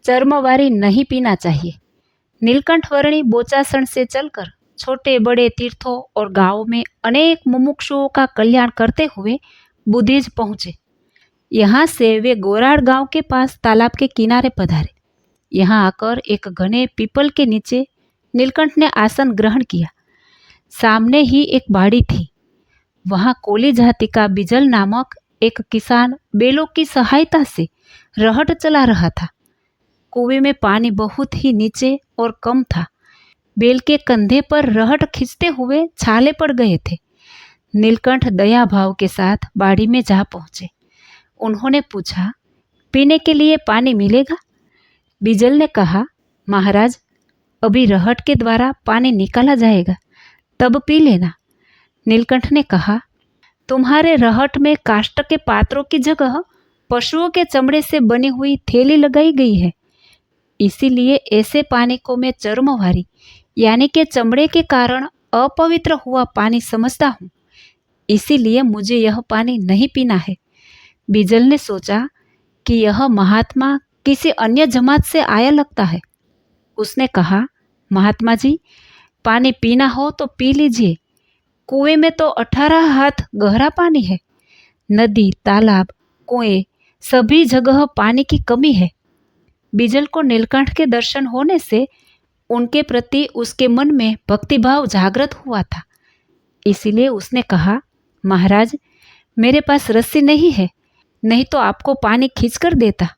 चर्मवारी नहीं पीना चाहिए। नीलकंठवर्णी बोचासण से चलकर छोटे बड़े तीर्थों और गांवों में अनेक मुमुक्षुओं का कल्याण करते हुए बुधिज पहुंचे। यहाँ से वे गोराड़ गांव के पास तालाब के किनारे पधारे। यहाँ आकर एक घने पीपल के नीचे नीलकंठ ने आसन ग्रहण किया। सामने ही एक बाड़ी थी। वहाँ कोली जाति का बिजल नामक एक किसान बैलों की सहायता से रहट चला रहा था। कुएं में पानी बहुत ही नीचे और कम था। बैल के कंधे पर रहट खींचते हुए छाले पड़ गए थे। नीलकंठ दया भाव के साथ बाड़ी में जा पहुंचे। उन्होंने पूछा, पीने के लिए पानी मिलेगा? बिजल ने कहा, महाराज, अभी रहट के द्वारा पानी निकाला जाएगा, तब पी लेना। नीलकंठ ने कहा, तुम्हारे रहट में काष्ठ के पात्रों की जगह पशुओं के चमड़े से बनी हुई थैली लगाई गई है। इसीलिए ऐसे पानी को मैं चर्मवारी यानी कि चमड़े के कारण अपवित्र हुआ पानी समझता हूँ। इसीलिए मुझे यह पानी नहीं पीना है। बिजल ने सोचा कि यह महात्मा किसी अन्य जमात से आया लगता है। उसने कहा, महात्मा जी, पानी पीना हो तो पी लीजिए। कुएं में तो 18 हाथ गहरा पानी है। नदी, तालाब, कुएं सभी जगह पानी की कमी है। बिजल को नीलकंठ के दर्शन होने से उनके प्रति उसके मन में भक्तिभाव जागृत हुआ था। इसीलिए उसने कहा, महाराज, मेरे पास रस्सी नहीं है, नहीं तो आपको पानी खींचकर देता।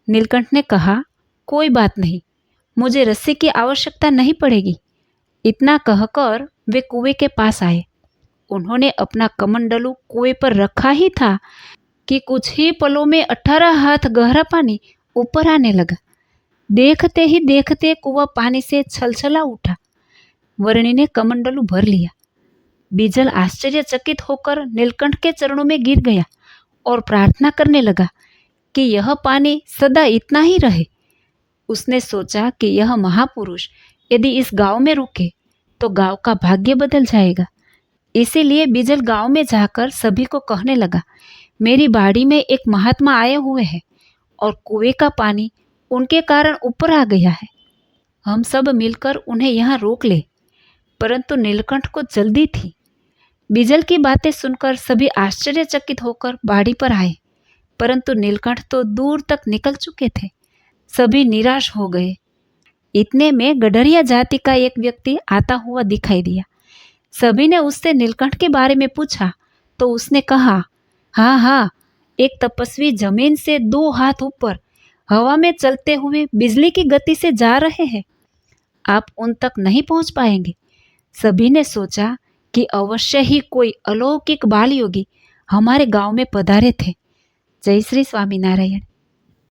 नीलकंठ ने कहा, कोई बात नहीं, मुझे रस्सी की आवश्यकता नहीं पड़ेगी। इतना कहकर वे कुएं के पास आए। उन्होंने अपना कमंडलू कुएं पर रखा ही था कि कुछ ही पलों में 18 हाथ गहरा पानी ऊपर आने लगा। देखते ही देखते कुआं पानी से छलछला उठा। वर्णी ने कमंडलू भर लिया। बिजल आश्चर्यचकित होकर नीलकंठ के चरणों में गिर गया और प्रार्थना करने लगा कि यह पानी सदा इतना ही रहे। उसने सोचा कि यह महापुरुष यदि इस गांव में रुके तो गांव का भाग्य बदल जाएगा। इसीलिए बिजल गांव में जाकर सभी को कहने लगा, मेरी बाड़ी में एक महात्मा आए हुए हैं और कुएं का पानी उनके कारण ऊपर आ गया है। हम सब मिलकर उन्हें यहाँ रोक ले। परंतु नीलकंठ को जल्दी थी। बिजल की बातें सुनकर सभी आश्चर्यचकित होकर बाड़ी पर आए, परंतु नीलकंठ तो दूर तक निकल चुके थे। सभी निराश हो गए। इतने में गडरिया जाति का एक व्यक्ति आता हुआ दिखाई दिया। सभी ने उससे नीलकंठ के बारे में पूछा तो उसने कहा, हाँ हाँ, एक तपस्वी जमीन से 2 हाथ ऊपर हवा में चलते हुए बिजली की गति से जा रहे हैं। आप उन तक नहीं पहुंच पाएंगे। सभी ने सोचा कि अवश्य ही कोई अलौकिक बाल योगी हमारे गांव में पधारे थे। जय श्री स्वामीनारायण।